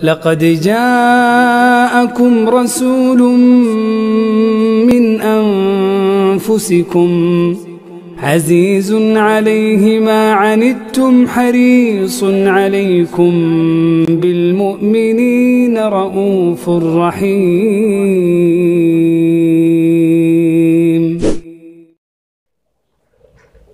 لقد جاءكم رسول من أنفسكم عزيز عليه ما عنتم حريص عليكم بالمؤمنين رؤوف رحيم.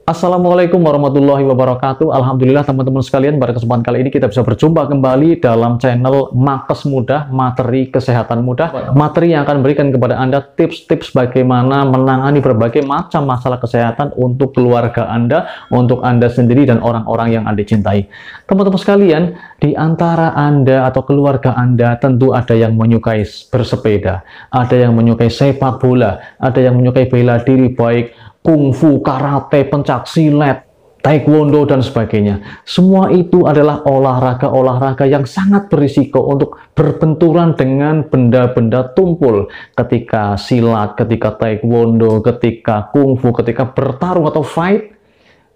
Assalamualaikum warahmatullahi wabarakatuh. Alhamdulillah teman-teman sekalian, pada kesempatan kali ini kita bisa berjumpa kembali dalam channel Makes Mudah, materi kesehatan mudah. Materi yang akan berikan kepada Anda tips-tips bagaimana menangani berbagai macam masalah kesehatan untuk keluarga Anda, untuk Anda sendiri dan orang-orang yang Anda cintai. Teman-teman sekalian, di antara Anda atau keluarga Anda tentu ada yang menyukai bersepeda, ada yang menyukai sepak bola, ada yang menyukai bela diri baik kungfu, karate, pencak silat, taekwondo, dan sebagainya. Semua itu adalah olahraga-olahraga yang sangat berisiko untuk berbenturan dengan benda-benda tumpul. Ketika silat, ketika taekwondo, ketika kungfu, ketika bertarung atau fight,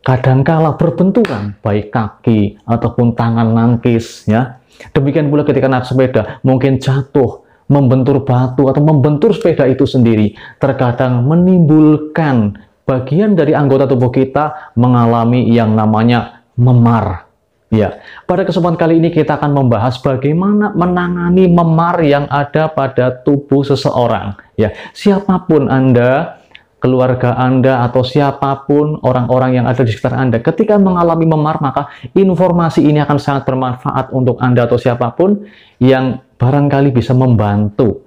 kadangkala berbenturan, baik kaki ataupun tangan nangkis. Ya. Demikian pula ketika naik sepeda, mungkin jatuh, membentur batu, atau membentur sepeda itu sendiri. Terkadang menimbulkan bagian dari anggota tubuh kita mengalami yang namanya memar. Ya, pada kesempatan kali ini kita akan membahas bagaimana menangani memar yang ada pada tubuh seseorang. Ya, siapapun Anda, keluarga Anda, atau siapapun orang-orang yang ada di sekitar Anda, ketika mengalami memar, maka informasi ini akan sangat bermanfaat untuk Anda atau siapapun yang barangkali bisa membantu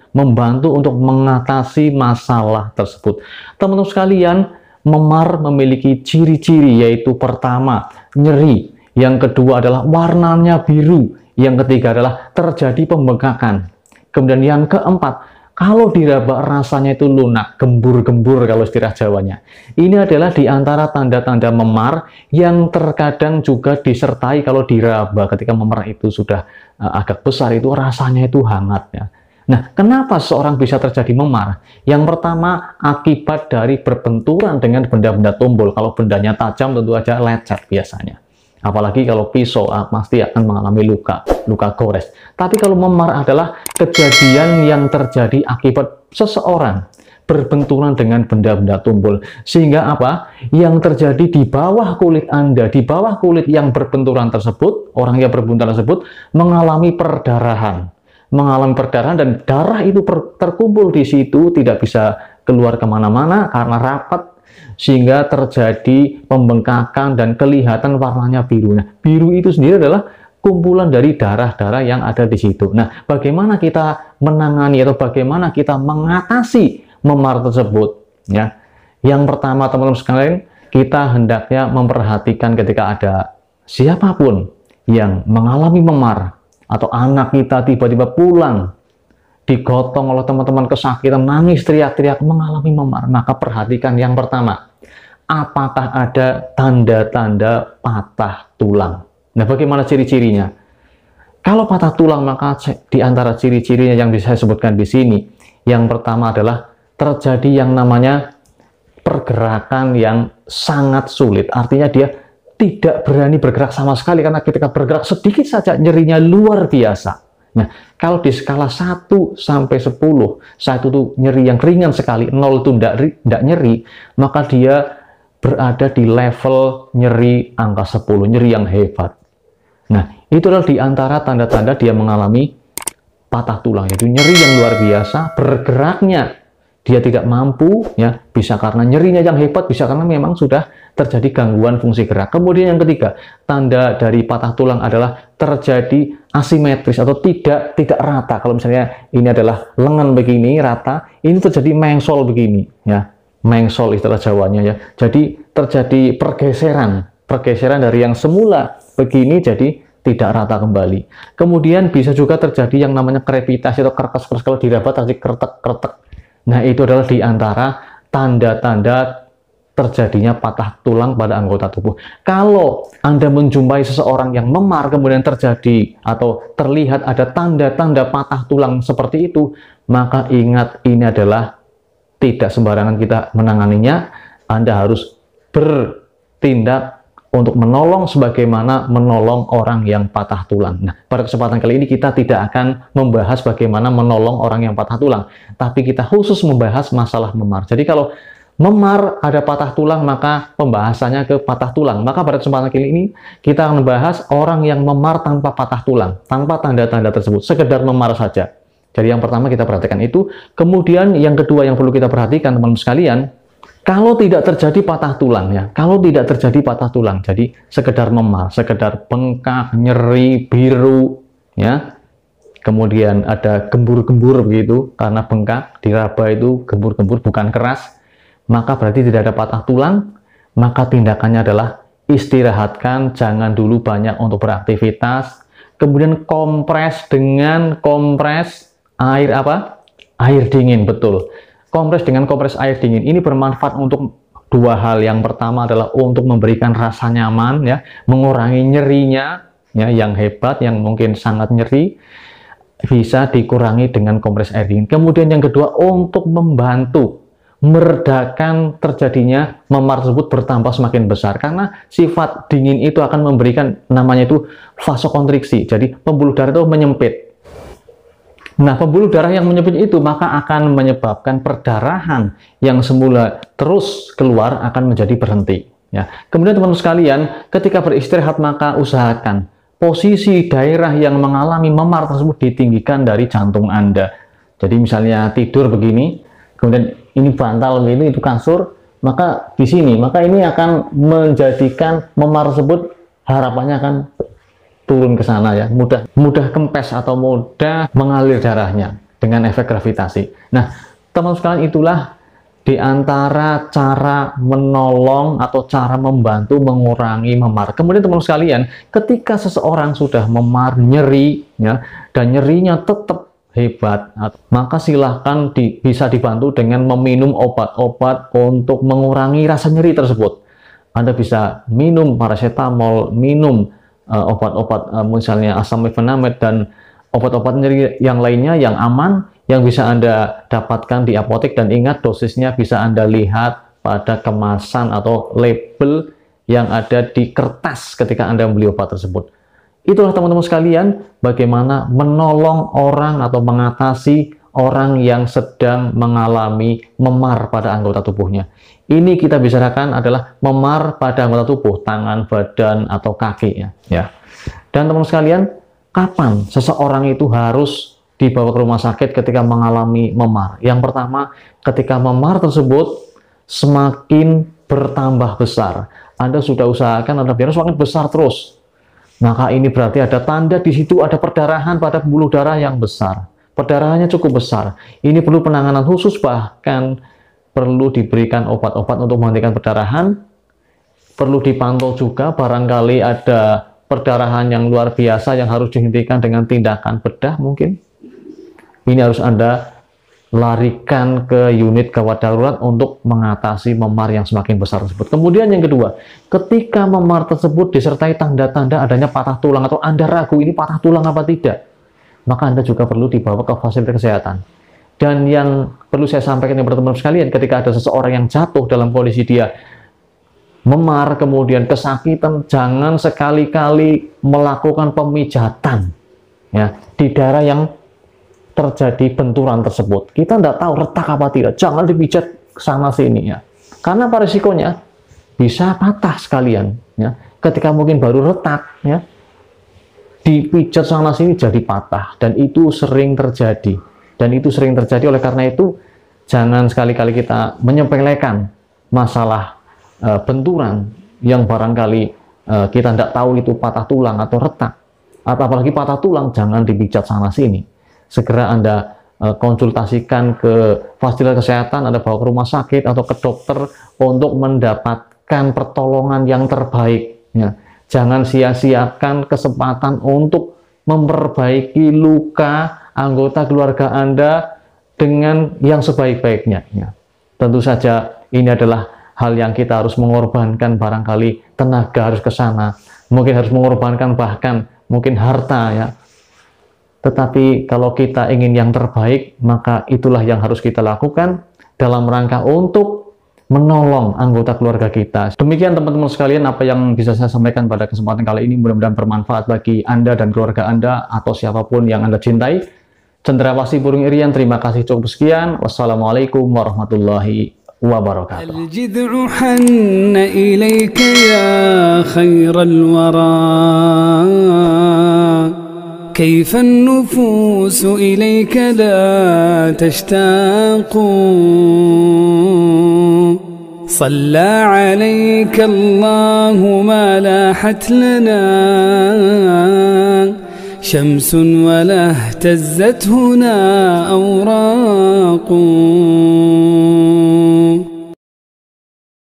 untuk mengatasi masalah tersebut. Teman-teman sekalian, memar memiliki ciri-ciri, yaitu pertama, nyeri, yang kedua adalah warnanya biru, yang ketiga adalah terjadi pembengkakan, kemudian yang keempat, kalau diraba rasanya itu lunak, gembur-gembur kalau istilah Jawanya. Ini adalah di antara tanda-tanda memar yang terkadang juga disertai kalau diraba ketika memar itu sudah agak besar, itu rasanya itu hangat ya. Nah, kenapa seorang bisa terjadi memar? Yang pertama, akibat dari berbenturan dengan benda-benda tumpul. Kalau bendanya tajam, tentu saja lecet biasanya. Apalagi kalau pisau, pasti akan mengalami luka gores. Tapi kalau memar adalah kejadian yang terjadi akibat seseorang berbenturan dengan benda-benda tumpul. Sehingga apa? Yang terjadi di bawah kulit Anda, di bawah kulit yang berbenturan tersebut, orang yang berbenturan tersebut mengalami perdarahan. Dan darah itu terkumpul di situ, tidak bisa keluar kemana-mana karena rapat, sehingga terjadi pembengkakan dan kelihatan warnanya biru. Nah, biru itu sendiri adalah kumpulan dari darah-darah yang ada di situ. Nah, bagaimana kita menangani atau bagaimana kita mengatasi memar tersebut? Ya, yang pertama teman-teman sekalian, kita hendaknya memperhatikan ketika ada siapapun yang mengalami memar, atau anak kita tiba-tiba pulang, digotong oleh teman-teman kesakitan, nangis, teriak-teriak, mengalami memar, maka perhatikan yang pertama, apakah ada tanda-tanda patah tulang. Nah, bagaimana ciri-cirinya? Kalau patah tulang, maka di antara ciri-cirinya yang bisa saya sebutkan di sini, yang pertama adalah terjadi yang namanya pergerakan yang sangat sulit, artinya dia tidak berani bergerak sama sekali, karena ketika bergerak sedikit saja nyerinya luar biasa. Nah, kalau di skala 1 sampai 10, 1 itu nyeri yang ringan sekali, 0 itu tidak nyeri, maka dia berada di level nyeri angka 10, nyeri yang hebat. Nah, itu adalah di antara tanda-tanda dia mengalami patah tulang, yaitu nyeri yang luar biasa, bergeraknya dia tidak mampu, ya, bisa karena nyerinya yang hebat, bisa karena memang sudah terjadi gangguan fungsi gerak. Kemudian yang ketiga, tanda dari patah tulang adalah terjadi asimetris atau tidak rata. Kalau misalnya ini adalah lengan begini rata, ini terjadi mengsol begini, ya, mengsol istilah Jawanya, ya. Jadi terjadi pergeseran dari yang semula begini jadi tidak rata kembali. Kemudian bisa juga terjadi yang namanya krepitasi atau kertas-kertas, kalau diraba terjadi kretek-kretek. Nah, itu adalah di antara tanda-tanda terjadinya patah tulang pada anggota tubuh. Kalau Anda menjumpai seseorang yang memar, kemudian terjadi atau terlihat ada tanda-tanda patah tulang seperti itu, maka ingat, ini adalah tidak sembarangan kita menanganinya. Anda harus bertindak untuk menolong sebagaimana menolong orang yang patah tulang. Nah, pada kesempatan kali ini kita tidak akan membahas bagaimana menolong orang yang patah tulang, tapi kita khusus membahas masalah memar. Jadi kalau memar ada patah tulang, maka pembahasannya ke patah tulang. Maka pada kesempatan kali ini kita akan membahas orang yang memar tanpa patah tulang, tanpa tanda-tanda tersebut, sekedar memar saja. Jadi yang pertama kita perhatikan itu. Kemudian yang kedua yang perlu kita perhatikan teman-teman sekalian, kalau tidak terjadi patah tulang ya, kalau tidak terjadi patah tulang, jadi sekedar memar, sekedar bengkak, nyeri, biru, ya, kemudian ada gembur-gembur begitu, karena bengkak, diraba itu gembur-gembur, bukan keras, maka berarti tidak ada patah tulang, maka tindakannya adalah istirahatkan, jangan dulu banyak untuk beraktivitas, kemudian kompres dengan kompres air apa? Air dingin, betul. Kompres dengan kompres air dingin ini bermanfaat untuk dua hal. Yang pertama adalah untuk memberikan rasa nyaman, ya, mengurangi nyerinya, ya, yang hebat, yang mungkin sangat nyeri, bisa dikurangi dengan kompres air dingin. Kemudian yang kedua untuk membantu meredakan terjadinya memar tersebut bertambah semakin besar, karena sifat dingin itu akan memberikan namanya itu vasokonstriksi. Jadi pembuluh darah itu menyempit. Nah, pembuluh darah yang menyempit itu maka akan menyebabkan perdarahan yang semula terus keluar akan menjadi berhenti. Ya. Kemudian teman-teman sekalian, ketika beristirahat maka usahakan posisi daerah yang mengalami memar tersebut ditinggikan dari jantung Anda. Jadi misalnya tidur begini, kemudian ini bantal begini, itu kasur, maka di sini, maka ini akan menjadikan memar tersebut harapannya akan turun ke sana, ya, mudah kempes atau mudah mengalir darahnya dengan efek gravitasi. Nah, teman-teman sekalian, itulah di antara cara menolong atau cara membantu mengurangi memar. Kemudian teman-teman sekalian, ketika seseorang sudah memar, nyeri, ya, dan nyerinya tetap hebat, maka silahkan bisa dibantu dengan meminum obat-obat untuk mengurangi rasa nyeri tersebut. Anda bisa minum paracetamol, minum obat-obat misalnya asam mefenamic dan obat-obat nyeri yang lainnya yang aman yang bisa Anda dapatkan di apotek, dan ingat dosisnya bisa Anda lihat pada kemasan atau label yang ada di kertas ketika Anda membeli obat tersebut. Itulah teman-teman sekalian bagaimana menolong orang atau mengatasi orang yang sedang mengalami memar pada anggota tubuhnya. Ini kita bicarakan adalah memar pada anggota tubuh, tangan, badan, atau kaki, ya. Dan teman-teman sekalian, kapan seseorang itu harus dibawa ke rumah sakit ketika mengalami memar? Yang pertama, ketika memar tersebut semakin bertambah besar. Anda sudah usahakan Anda biar semakin besar terus. Maka ini berarti ada tanda di situ ada perdarahan pada pembuluh darah yang besar. Perdarahannya cukup besar. Ini perlu penanganan khusus, bahkan perlu diberikan obat-obat untuk menghentikan perdarahan. Perlu dipantau juga barangkali ada perdarahan yang luar biasa yang harus dihentikan dengan tindakan bedah mungkin. Ini harus Anda larikan ke unit gawat darurat untuk mengatasi memar yang semakin besar tersebut. Kemudian yang kedua, ketika memar tersebut disertai tanda-tanda adanya patah tulang atau Anda ragu ini patah tulang apa tidak, maka Anda juga perlu dibawa ke fasilitas kesehatan. Dan yang perlu saya sampaikan kepada teman-teman sekalian, ketika ada seseorang yang jatuh dalam kondisi dia memar, kemudian kesakitan, jangan sekali-kali melakukan pemijatan, ya, di daerah yang terjadi benturan tersebut. Kita tidak tahu retak apa tidak, jangan dipijat ke sana sini, ya, karena apa risikonya bisa patah sekalian, ya. Ketika mungkin baru retak, ya, dipijat sana sini jadi patah, dan itu sering terjadi. Oleh karena itu jangan sekali-kali kita menyepelekan masalah benturan yang barangkali kita tidak tahu itu patah tulang atau retak, atau apalagi patah tulang, jangan dipijat sana sini. Segera Anda konsultasikan ke fasilitas kesehatan, Anda bawa ke rumah sakit atau ke dokter untuk mendapatkan pertolongan yang terbaik, ya. Jangan sia-siakan kesempatan untuk memperbaiki luka anggota keluarga Anda dengan yang sebaik-baiknya, ya. Tentu saja ini adalah hal yang kita harus mengorbankan, barangkali tenaga harus ke sana, mungkin harus mengorbankan bahkan mungkin harta, ya. Tetapi kalau kita ingin yang terbaik, maka itulah yang harus kita lakukan dalam rangka untuk menolong anggota keluarga kita. Demikian teman-teman sekalian apa yang bisa saya sampaikan pada kesempatan kali ini. Mudah-mudahan bermanfaat bagi Anda dan keluarga Anda atau siapapun yang Anda cintai. Cendrawasih Burung Irian, terima kasih, cukup sekian. Wassalamualaikum warahmatullahi wabarakatuh. الجذع حن إليك يا خير الورى كيف النفوس إليك لا تشتاق صلى عليك الله ما لاحت لنا شمس ولا اهتزت هنا أوراق